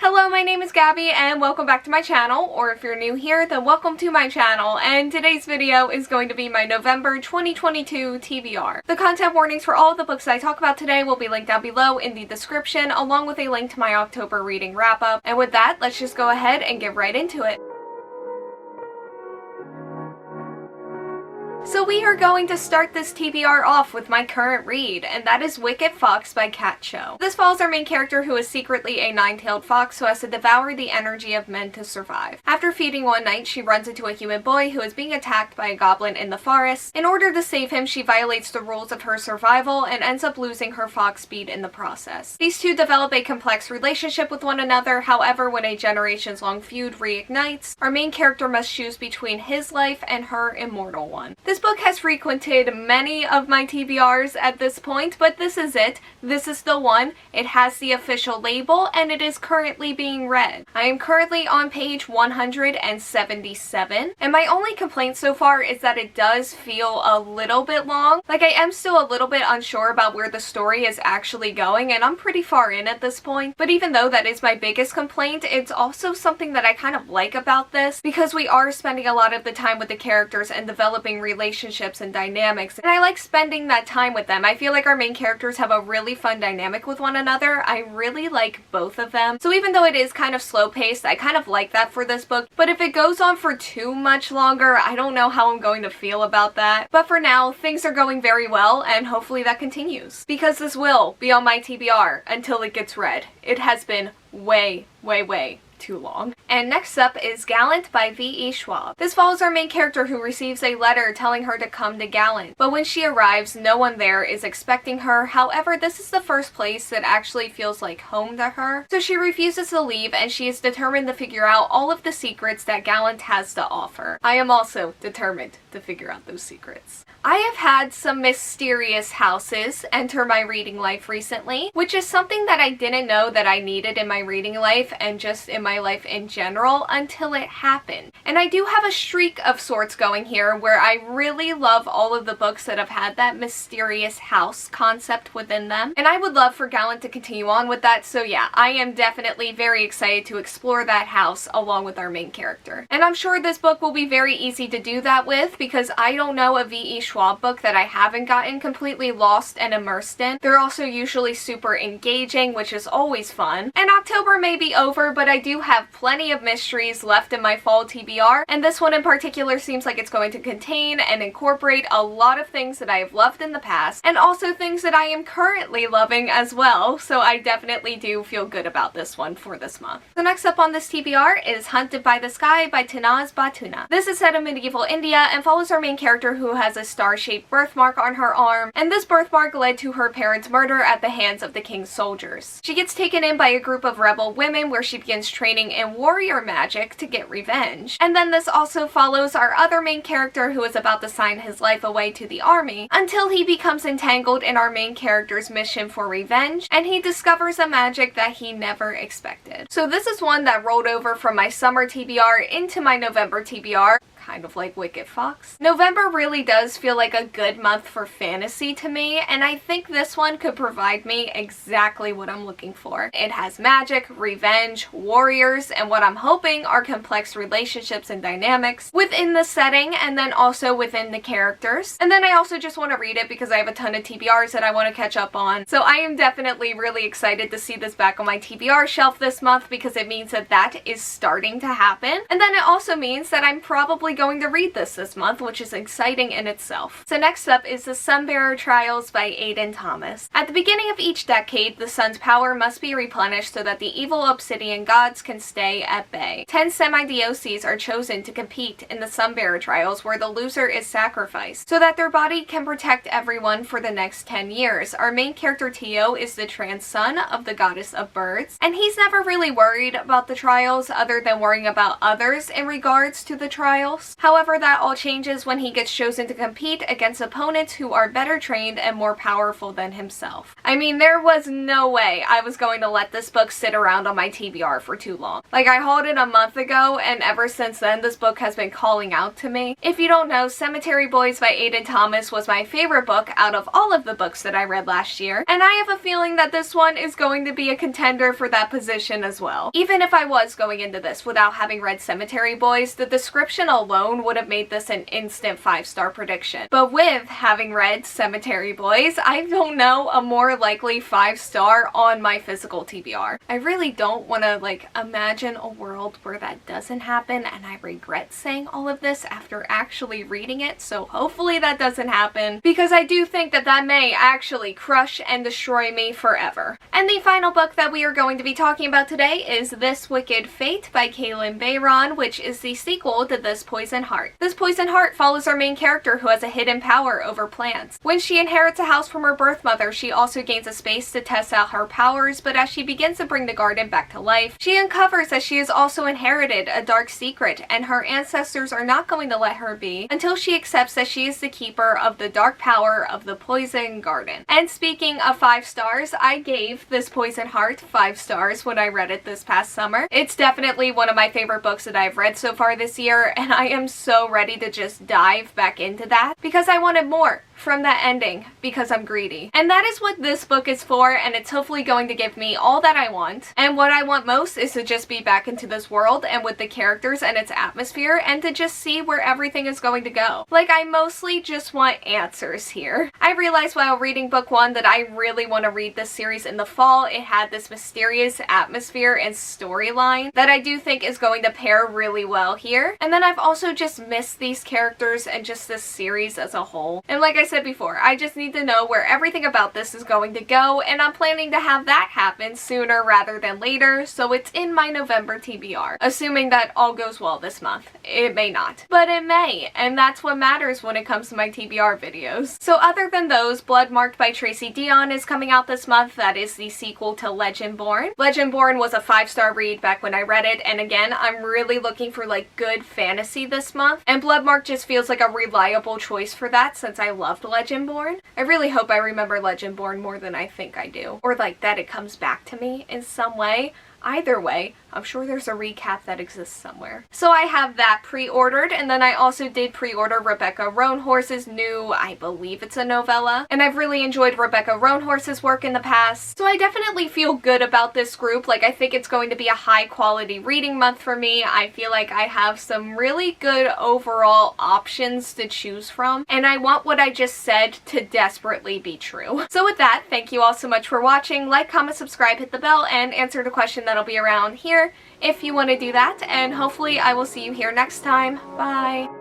Hello, my name is Gabby and welcome back to my channel, or if you're new here, then welcome to my channel, and today's video is going to be my November 2022 TBR. The content warnings for all of the books that I talk about today will be linked down below in the description, along with a link to my October reading wrap-up. And with that, let's just go ahead and get right into it. So we are going to start this TBR off with my current read, and that is Wicked Fox by Kat Cho. This follows our main character who is secretly a nine-tailed fox who has to devour the energy of men to survive. After feeding one night, she runs into a human boy who is being attacked by a goblin in the forest. In order to save him, she violates the rules of her survival and ends up losing her fox speed in the process. These two develop a complex relationship with one another. However, when a generations-long feud reignites, our main character must choose between his life and her immortal one. This book has frequented many of my TBRs at this point, but this is it. This is the one. It has the official label, and it is currently being read. I am currently on page 177, and my only complaint so far is that it does feel a little bit long. Like, I am still a little bit unsure about where the story is actually going, and I'm pretty far in at this point. But even though that is my biggest complaint, it's also something that I kind of like about this, because we are spending a lot of the time with the characters and developing relationships and dynamics, and I like spending that time with them. I feel like our main characters have a really fun dynamic with one another. I really like both of them. So even though it is kind of slow paced, I kind of like that for this book. But if it goes on for too much longer, I don't know how I'm going to feel about that. But for now, things are going very well, and hopefully that continues, because this will be on my TBR until it gets read. It has been way too long. And next up is Gallant by V.E. Schwab. This follows our main character who receives a letter telling her to come to Gallant. But when she arrives, no one there is expecting her. However, this is the first place that actually feels like home to her. So she refuses to leave, and she is determined to figure out all of the secrets that Gallant has to offer. I am also determined to figure out those secrets. I have had some mysterious houses enter my reading life recently, which is something that I didn't know that I needed in my reading life and just in my life in general until it happened. And I do have a streak of sorts going here where I really love all of the books that have had that mysterious house concept within them. And I would love for Gallant to continue on with that, so yeah, I am definitely very excited to explore that house along with our main character. And I'm sure this book will be very easy to do that with, because I don't know a V.E. Schwab book that I haven't gotten completely lost and immersed in. They're also usually super engaging, which is always fun. And October may be over, but I do have plenty of mysteries left in my fall TBR, and this one in particular seems like it's going to contain and incorporate a lot of things that I have loved in the past, and also things that I am currently loving as well, so I definitely do feel good about this one for this month. So next up on this TBR is Hunted by the Sky by Tanaz Bhathena. This is set in medieval India and follows our main character who has a star-shaped birthmark on her arm, and this birthmark led to her parents' murder at the hands of the king's soldiers. She gets taken in by a group of rebel women where she begins training in warrior magic to get revenge. And then this also follows our other main character who is about to sign his life away to the army until he becomes entangled in our main character's mission for revenge, and he discovers a magic that he never expected. So this is one that rolled over from my summer TBR into my November TBR. Kind of like Wicked Fox. November really does feel like a good month for fantasy to me, and I think this one could provide me exactly what I'm looking for. It has magic, revenge, warriors, and what I'm hoping are complex relationships and dynamics within the setting, and then also within the characters. And then I also just want to read it because I have a ton of TBRs that I want to catch up on. So I am definitely really excited to see this back on my TBR shelf this month, because it means that that is starting to happen. And then it also means that I'm probably going to read this month, which is exciting in itself. So next up is the Sunbearer Trials by Aiden Thomas. At the beginning of each decade, the sun's power must be replenished so that the evil obsidian gods can stay at bay. 10 semi-DOCs are chosen to compete in the Sunbearer Trials, where the loser is sacrificed, so that their body can protect everyone for the next 10 years. Our main character Tio is the trans son of the goddess of birds, and he's never really worried about the trials other than worrying about others in regards to the trials. house. However, that all changes when he gets chosen to compete against opponents who are better trained and more powerful than himself. I mean, there was no way I was going to let this book sit around on my TBR for too long. Like, I hauled it a month ago, and ever since then, this book has been calling out to me. If you don't know, Cemetery Boys by Aiden Thomas was my favorite book out of all of the books that I read last year, and I have a feeling that this one is going to be a contender for that position as well. Even if I was going into this without having read Cemetery Boys, the description alone would have made this an instant 5-star prediction. But with having read Cemetery Boys, I don't know a more likely 5-star on my physical TBR. I really don't want to, like, imagine a world where that doesn't happen, and I regret saying all of this after actually reading it, so hopefully that doesn't happen, because I do think that that may actually crush and destroy me forever. And the final book that we are going to be talking about today is This Wicked Fate by Kalynn Bayron, which is the sequel to This Poison Heart. This Poison Heart follows our main character who has a hidden power over plants. When she inherits a house from her birth mother, she also gains a space to test out her powers, but as she begins to bring the garden back to life, she uncovers that she has also inherited a dark secret, and her ancestors are not going to let her be until she accepts that she is the keeper of the dark power of the poison garden. And speaking of 5 stars, I gave This Poison Heart 5 stars when I read it this past summer. It's definitely one of my favorite books that I've read so far this year, and I am so ready to just dive back into that because I wanted more from that ending because I'm greedy. And that is what this book is for, and it's hopefully going to give me all that I want. And what I want most is to just be back into this world and with the characters and its atmosphere, and to just see where everything is going to go. Like, I mostly just want answers here. I realized while reading book 1 that I really want to read this series in the fall. It had this mysterious atmosphere and storyline that I do think is going to pair really well here. And then I've also just missed these characters and just this series as a whole. And like I said before, I just need to know where everything about this is going to go, and I'm planning to have that happen sooner rather than later, so it's in my November TBR. Assuming that all goes well this month. It may not, but it may, and that's what matters when it comes to my TBR videos. So other than those, Bloodmarked by Tracy Deonn is coming out this month. That is the sequel to Legendborn. Legendborn was a 5-star read back when I read it, and again, I'm really looking for like good fantasy this month, and Bloodmarked just feels like a reliable choice for that since I loved Legendborn. I really hope I remember Legendborn more than I think I do, or like that it comes back to me in some way. Either way, I'm sure there's a recap that exists somewhere. So I have that pre-ordered, and then I also did pre-order Rebecca Roanhorse's new, I believe it's a novella, and I've really enjoyed Rebecca Roanhorse's work in the past, so I definitely feel good about this group. Like, I think it's going to be a high quality reading month for me. I feel like I have some really good overall options to choose from, and I want what I just said to desperately be true. So with that, thank you all so much for watching. Like, comment, subscribe, hit the bell, and answer the question that'll be around here if you want to do that, and hopefully I will see you here next time. Bye!